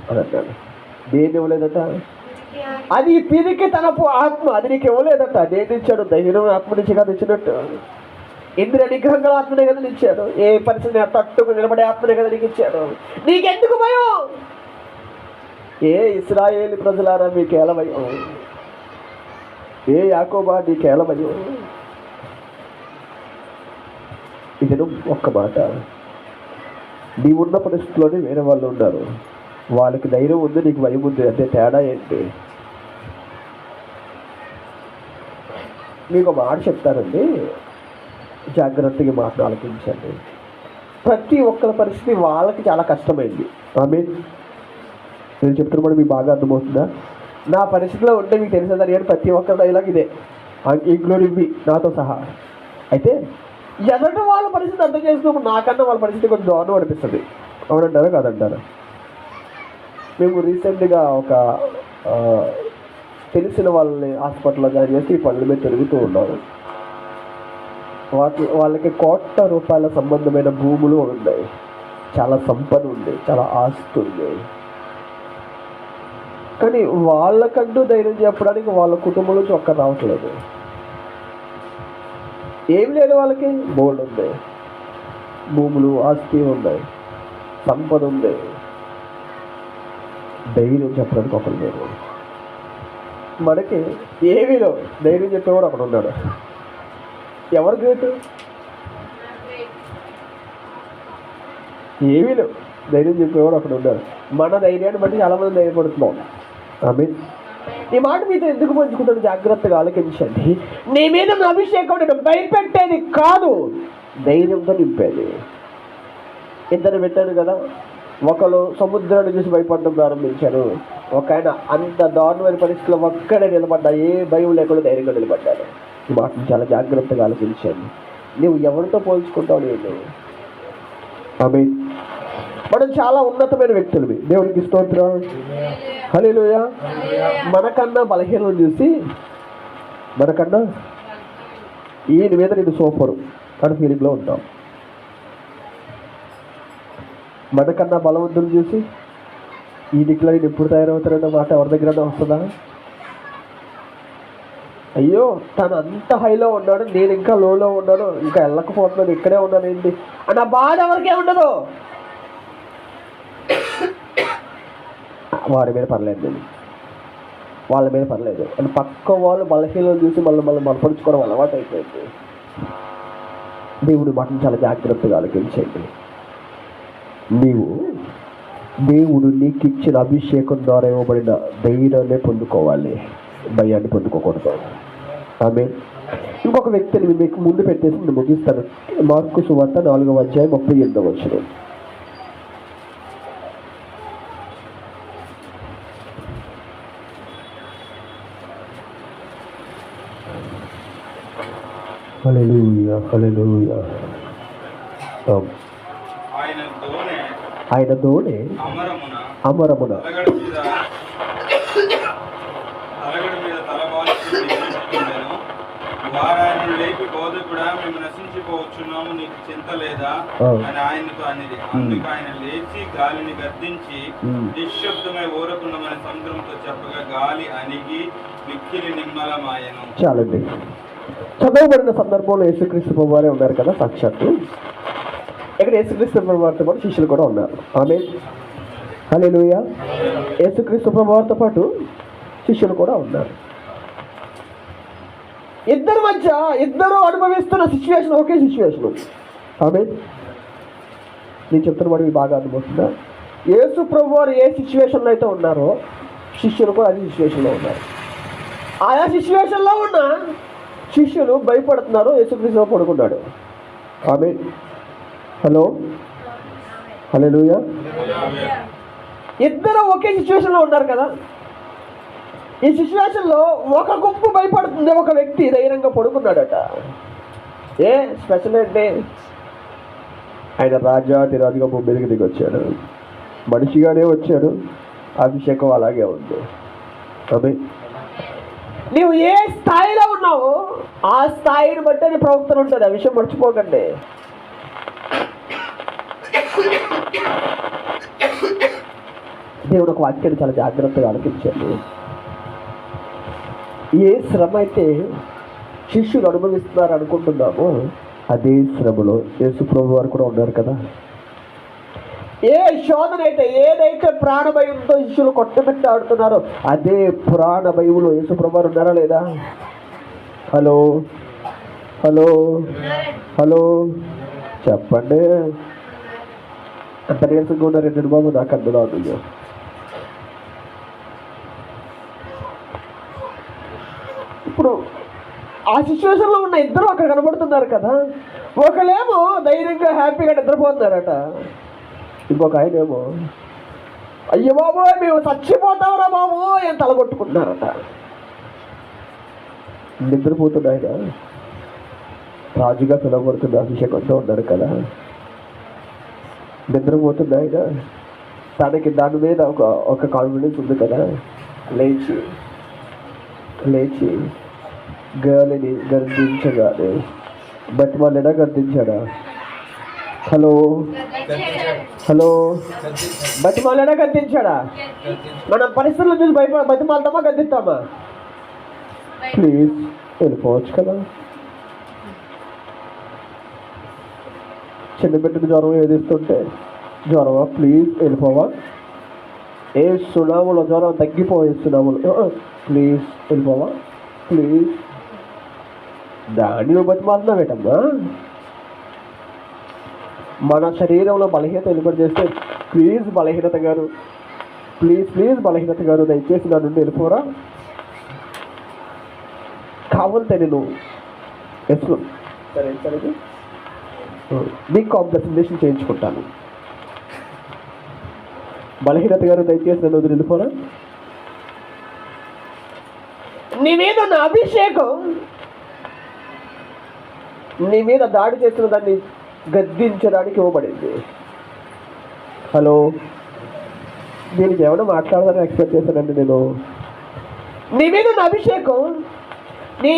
అని అన్నాడు. దేని ఇవ్వలేదట? అది పిరికి తనపు ఆత్మ, అది నీకు ఇవ్వలేదట. దేని ఇచ్చాడు? ధైర్యం ఆత్మ నుంచి కదా ఇచ్చినట్టు. ఇంద్రియ నిగ్రహంగా ఆత్మనే కదా ఇచ్చాడు. ఏ పరిస్థితి తట్టుకు నిలబడే ఆత్మనే కదా నీకు ఇచ్చాడు. నీకెందుకు భయం? ఏ ఇశ్రాయేలు ప్రజలారా మీకేల భయం? ఏ యాకోబా నీకేల భయం? ఇది ఒక్క మాట, నీవున్న పరిస్థితిలోనే వేరే వాళ్ళు ఉన్నారు, వాళ్ళకి ధైర్యం ఉంది, నీకు భయం ఉంది, అంటే తేడా ఏంటి? మీకు ఒక మాట చెప్తానండి, జాగ్రత్తగా మాట ఆలకించండి. ప్రతి ఒక్కరి పరిస్థితి వాళ్ళకి చాలా కష్టమైంది. నేను చెప్తున్నప్పుడు మీకు బాగా అర్థమవుతుందా? నా పరిస్థితిలో ఉంటే మీకు తెలిసేదాన్ని కానీ ప్రతి ఒక్కరి డైలాగ్ ఇదే, ఇంక్లూడింగ్ మీ, నాతో సహా. అయితే ఎదటి వాళ్ళ పరిస్థితి అర్థం చేసుకున్నప్పుడు నాకన్నా వాళ్ళ పరిస్థితి కొంచెం దారుణం అనిపిస్తుంది. అవునంటారా కాదంటారా? మేము రీసెంట్గా ఒక తెలిసిన వాళ్ళని హాస్పిటల్లో జాయిన్ చేసి ఈ పనుల మీద తిరుగుతూ ఉన్నాము. వాళ్ళకి కోట్ల రూపాయల సంబంధమైన భూములు ఉన్నాయి, చాలా సంపద ఉంది, చాలా ఆస్తి ఉంది. కానీ వాళ్ళకంటూ ధైర్యం చెప్పడానికి వాళ్ళ కుటుంబం నుంచి ఒక్క రావట్లేదు. ఏం లేదు, వాళ్ళకి బోల్డ్ ఉంది, భూములు ఆస్తి ఉన్నాయి, సంపద ఉంది, ధైర్యం చెప్పడానికి ఒకరు లేరు. మనకి ఏమీలో ధైర్యం చెప్పేవాడు అక్కడ ఉన్నాడు. ఎవరు గ్రేట్? ఏమీలో ధైర్యం చెప్పేవాడు అక్కడ ఉన్నాడు. మన ధైర్యాన్ని బట్టి చాలామంది ధైర్యపడుతున్నాం. ఈ మాట మీద ఎందుకు పంచుకుంటాను? జాగ్రత్తగా ఆలకించండి. నీ మీద నా అభిషేకం నేను భయపెట్టేది కాదు, ధైర్యంతో నింపేది. ఇద్దరు పెట్టాను కదా, ఒకరు సముద్రాన్ని చూసి భయపడడం ప్రారంభించారు, ఒక ఆయన అంత దారుణమైన పరిస్థితుల్లో ఒక్కడే నిలబడ్డా, ఏ భయం లేకుండా ధైర్యంగా నిలబడ్డాడు. ఈ మాటను చాలా జాగ్రత్తగా ఆలోచించాను. నువ్వు ఎవరితో పోల్చుకుంటావు? నేను మనం చాలా ఉన్నతమైన వ్యక్తులవి. దేవునికి స్తోత్రం. హల్లెలూయా. మనకన్నా బలహీనం చూసి మనకన్నా ఈయన మీద నేను సూపరు అని ఫీలింగ్లో ఉంటాం. మనకన్నా బలవంతులు చూసి ఈ దిక్కులో నేను ఎప్పుడు తయారవుతారన్న మాట ఎవరి దగ్గర వస్తుందా? అయ్యో తను అంత హైలో ఉన్నాడు, నేను ఇంకా లోలో ఉన్నాను, ఇంకా వెళ్ళకపోతున్నాను, ఇక్కడే ఉన్నాను ఏంటి అన్న బాధ ఎవరికే ఉండదు. వాడి మీద పర్లేదు, నేను వాళ్ళ మీద పర్లేదు అని పక్క వాళ్ళు బలహీనం చూసి మళ్ళీ బలపరుచుకోవడం అలవాటు అయిపోయింది. దేవుడి మాటను చాలా జాగ్రత్తగా ఆలోచించండి. దేవుడు నీకు ఇచ్చిన అభిషేకం ద్వారా ఇవ్వబడిన ధైర్యాన్ని పొందుకోవాలి, భయాన్ని పొందుకోకూడదు. ఆమె ఇంకొక వ్యక్తిని మీకు ముందు పెట్టేసి నేను ముగిస్తాను. మార్కు సువార్త 4:38. హల్లెలూయా, హల్లెలూయా. ఆయన దోణి అమరమున వారాయన లేపి బోధకుడా మేము నశించిపోవచ్చున్నాము, నీకు చింత లేదా అని ఆయనతో అనేది. అందుకు ఆయన లేచి గాలిని గద్దించి నిశ్శబ్దమై ఊరకుండమని సముద్రంతో చెప్పగా గాలి అణిగి మిక్కిలి నిమ్మలమాయను. చాలండి. చదవబడిన సందర్భంలో యేసుక్రీస్తు ప్రభువారే ఉన్నారు కదా సాక్షాత్తు. ఇక్కడ యేసుక్రీస్తు ప్రభువారితో పాటు శిష్యులు కూడా ఉన్నారు. ఆమేన్, హల్లెలూయా. యేసుక్రీస్తు ప్రభువారితో పాటు శిష్యులు కూడా ఉన్నారు. ఇద్దరు అనుభవిస్తున్న సిచ్యువేషన్ ఒకే సిచ్యువేషన్. ఆమేన్. నేను చెప్తున్న వాడికి బాగా అర్థమవుతుందా? యేసు ప్రభువారు ఏ సిచ్యువేషన్లో అయితే ఉన్నారో శిష్యులు కూడా అదే సిచ్యువేషన్లో ఉన్నారు. ఆయా సిచ్యువేషన్లో ఉన్న శిష్యులు భయపడుతున్నారు, యేసుక్రీస్తు పడుకున్నాడు. ఆమేన్. హలో, హల్లెలూయా. ఇద్దరు ఒకే సిచ్యువేషన్లో ఉన్నారు కదా. ఈ సిచ్యువేషన్లో ఒక గుంపు భయపడుతుంది, ఒక వ్యక్తి ధైర్యంగా పడుకున్నాడట. ఏ స్పెషల్ అంటే ఆయన రాజాదిరాజుగా భూమికి దిగి వచ్చాడు, మనిషిగానే వచ్చాడు, అభిషేకం అలాగే ఉంది. ఆమేన్. నీవు ఏ స్థాయిలో ఉన్నావో ఆ స్థాయిని బట్టి నీ ప్రవక్తలు ఉంటుంది. ఆ విషయం మర్చిపోకండి. దేవుడు ఒక వాక్యాన్ని చాలా జాగ్రత్తగా ఆలకించాడు. ఏ శ్రమ అయితే శిష్యులు అనుభవిస్తున్నారు అనుకుంటున్నామో అదే శ్రమలో యేసు ప్రభు వారు కూడా ఉన్నారు కదా. ఏ శోధన అయితే, ఏదైతే ప్రాణభయంతో శిష్యులు కొట్టబెట్టి ఆడుతున్నారో అదే ప్రాణభయంలో యేసు ప్రభు వారు ఉన్నారా లేదా? హలో, హలో, హలో, చెప్పండి. అంత నీరసంగా ఉన్నారండి బాబు, నాకు అందులో ఉంది. ఇప్పుడు ఆ సిచ్యువేషన్లో ఉన్న ఇద్దరు అక్కడ కనబడుతున్నారు కదా. ఒకళ్ళేమో ధైర్యంగా హ్యాపీగా నిద్రపోతున్నారట, ఇంకొక ఆయన ఏమో అయ్యో బాబు మేము చచ్చిపోతావురా బాబు అని తలగొట్టుకుంటున్నారట. నిద్రపోతున్న ఆయన రాజుగా పిలువబడుతున్న అభిషేకంతో ఉన్నారు కదా. నిద్రపోతున్న ఆయన తనకి దాని మీద ఒక కాన్ఫిడెన్స్ ఉంది కదా. లేచి గాలిని గర్దించగానే బతిమాలేనా గర్దించాడా? Hello, hello, బతిమాలేనా గర్దించాడా? మనం పరిస్థితులను చూసి బతిమాలతామా గర్దిస్తామా? ప్లీజ్ వెళ్ళిపోవచ్చు కదా. చిన్న బిడ్డకు జ్వరం ఏదిస్తుంటే జ్వరమా, ప్లీజ్ వెళ్ళిపోవా. ఏ సునాములో జ్వరం తగ్గిపోయే సునాములు, ప్లీజ్ వెళ్ళిపోవా, ప్లీజ్. దాన్ని నువ్వు బతిమాలుతున్నావేటమ్మా. మన శరీరంలో బలహీనత వెలుపడి చేస్తే ప్లీజ్ బలహీనత గారు, ప్లీజ్ బలహీనత గారు దయచేసి నా నుండి వెళ్ళిపోరా. కావాలంటే నేను ఎస్లో సరే సరే మీకు కాంప్లెక్సేషన్ చేయించుకుంటాను. బలహీనత గారు దయచేసి నన్ను వదిలి వెళ్ళిపోరా. నీ మీద ఉన్న అభిషేకం నీ మీద దాడి చేస్తున్న దాన్ని గద్దించడానికి ఇవ్వబడింది. హలో, దీనికి ఏమైనా మాట్లాడదాన్ని ఎక్స్పెక్ట్ చేశానండి నేను. నీ మీద ఉన్న అభిషేకం, నీ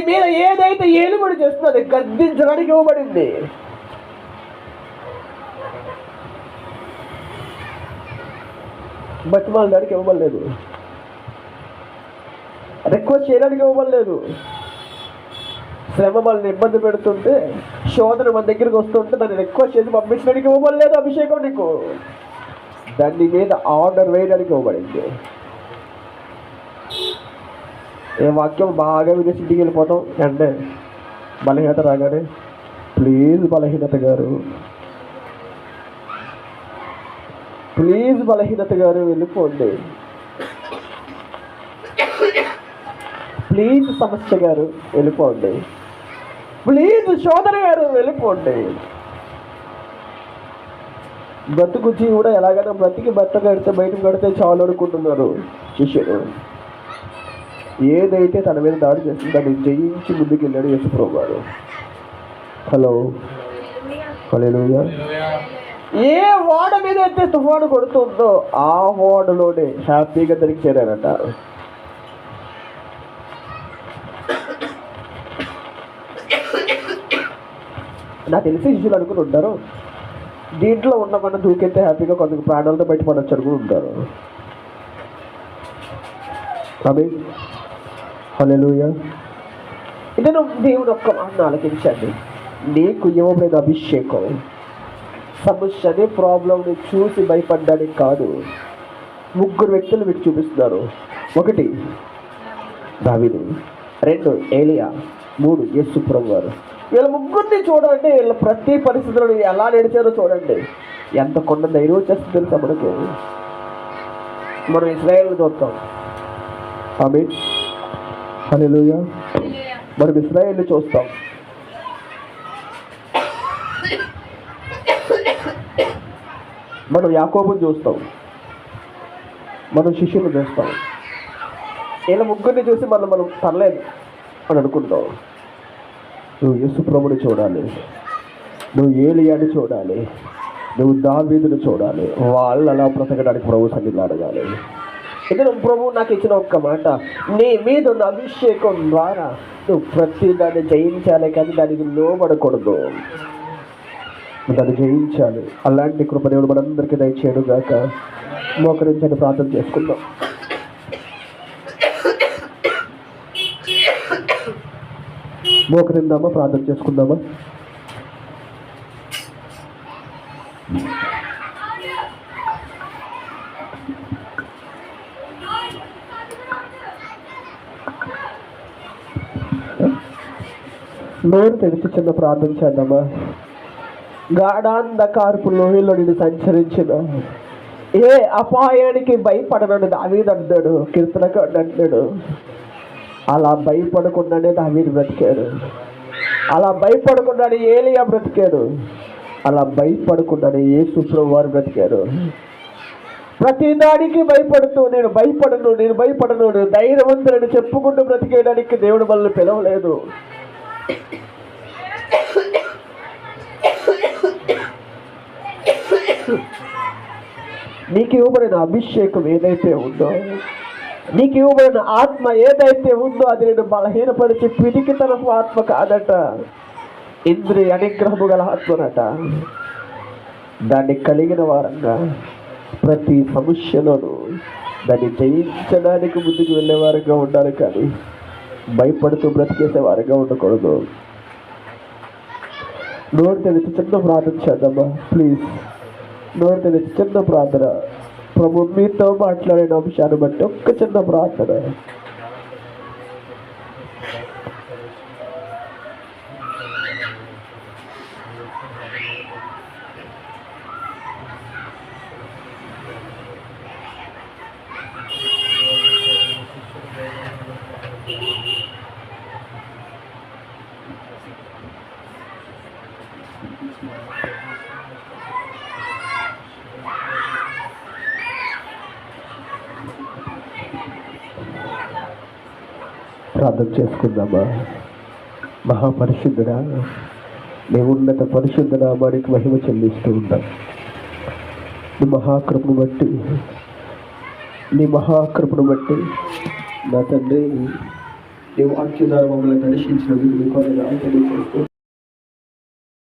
మీద ఏదైతే ఏలుబడి చేస్తుందో అది గద్దించడానికి ఇవ్వబడింది. బతిమాలడానికి ఇవ్వబడలేదు, రిక్వెస్ట్ చేయడానికి ఇవ్వబడలేదు. శ్రమ మనల్ని ఇబ్బంది పెడుతుంటే, శోధన మన దగ్గరికి వస్తుంటే దాన్ని రిక్వెస్ట్ చేసి పంపించడానికి ఇవ్వబడలేదు అభిషేకం నీకు. దాని మీద ఆర్డర్ వేయడానికి ఇవ్వబడింది. ఏ వాక్యం బాగా వినేసి ఇంటికి వెళ్ళిపోతాం అంటే బలహీనత రాగానే, ప్లీజ్ బలహీనత గారు, ప్లీజ్ బలహీనత గారు వెళ్ళిపోండి, ప్లీజ్ సమస్య గారు వెళ్ళిపోండి, ప్లీజ్ శోధన గారు వెళ్ళిపోండి. బ్రతుకు కూడా ఎలాగైనా బ్రతికి బట్ట కడితే బయటకు కడితే చాలు అనుకుంటున్నారు శిష్యుడు. ఏదైతే తన మీద దాడి చేస్తుంది దాన్ని జయించి ముందుకు వెళ్ళాడు యేసుప్రభువు గారు. హలో, హల్లెలూయా. ఏ ఓడ మీద అయితే తుఫాను కొడుతుందో ఆ ఓడలోనే హ్యాపీగా తిరిగి చేరారట. నాకు తెలిసి శిష్యులు అనుకుని ఉంటారు, దీంట్లో ఉన్నమన్నా దూకెళ్తే హ్యాపీగా కొంత ప్రాణాలతో బయటపడచ్చు అనుకుని ఉంటారు. ఆమేన్, హల్లెలూయా. ఇది దేవుని ఒక్క మాట ఆలకించండి. నీకు ఇవ్వబడిన అభిషేకం సమస్యని, ప్రాబ్లంని చూసి భయపడ్డానికి కాదు. ముగ్గురు వ్యక్తులు మీకు చూపిస్తున్నారు. 1 దావీదు, 2 ఏలియా, 3 యేసుప్రభువు గారు. వీళ్ళ ముగ్గురిని చూడండి, వీళ్ళ ప్రతి పరిస్థితుల్లో ఎలా నడిచారో చూడండి. ఎంత కొండ ధైర్యం వచ్చేస్తుంది తెలుసా మనకు. మనం ఇశ్రాయేలును చూస్తాం. ఆమేన్, హల్లెలూయా. మనం ఇశ్రాయేలును చూస్తాం. మనం యాకోబుని చూస్తాం, మనం శిష్యుని చూస్తాం. వీళ్ళ ముగ్గురిని చూసి మనం పర్లేదు అని అనుకుంటాం. నువ్వు యేసుప్రభుని చూడాలి, నువ్వు ఏలియాని చూడాలి, నువ్వు దావీదుని చూడాలి. వాళ్ళు అలా బ్రతకడానికి ప్రభు సన్నిధిలో అడగాలి. ఇది ప్రభు నాకు ఇచ్చిన ఒక్క మాట, నీ మీద ఉన్న అభిషేకం ద్వారా నువ్వు ప్రతి దాన్ని జయించాలి, కానీ దానికి లోబడకూడదు, దాన్ని జయించాలి. అలాంటి కృపదేవుడు మనందరికీ దయచేయడు గాక. మోకరించని ప్రార్థన చేసుకుందాం. మోకరిందామా, ప్రార్థన చేసుకుందామా. నోరు తెరిచి చిన్న ప్రార్థన చేద్దామా. గాఢాంధకారపు లోయలో నేను సంచరించిన ఏ అపాయానికి భయపడనని దావీదు అన్నాడు, కీర్తనకారుడు అన్నాడు. అలా భయపడకుండానే దావీదు బ్రతికాడు, అలా భయపడకుండానే ఏలియా బ్రతికాడు, అలా భయపడకుండానే యేసుప్రభువు వారు బ్రతికారు. ప్రతి దానికి భయపడుతూ నేను భయపడను ధైర్యవంతులని చెప్పుకుంటూ బ్రతికేయడానికి దేవుడు మనల్ని పిలవలేదు. నీకు ఇవ్వబడిన అభిషేకం ఏదైతే ఉందో, నీకు ఇవ్వబడిన ఆత్మ ఏదైతే ఉందో అది నేను బలహీనపరిచి పిడికితనపు ఆత్మ కాదట, ఇంద్రియ అనుగ్రహము గల ఆత్మనట. దాన్ని కలిగిన వారంగా ప్రతి సమస్యలోనూ దాన్ని జయించడానికి ముందుకు వెళ్ళేవారుగా ఉండాలి, కానీ భయపడుతూ బ్రతికేసేవారుగా ఉండకూడదు. నోరు తెలిసి చిన్న ప్రార్థన చేద్దామా ప్లీజ్. నోరు తెలిసి చిన్న ప్రార్థన. ప్రభు మీతో మాట్లాడిన అంశాన్ని బట్టి ఒక్క చిన్న ప్రార్థన. ప్రార్థన చేసుకుందామా. మహాపరిశుద్ధుడా, నీ ఉన్నత పరిశుద్ధ నామానికి మహిమ చెల్లిస్తూ ఉంటాం. నీ మహాకృపను బట్టి నా తండ్రి నీ వాక్య ద్వారా మమ్మల్ని దర్శించినందుకు నీ కొరకు తెలియజేస్తూ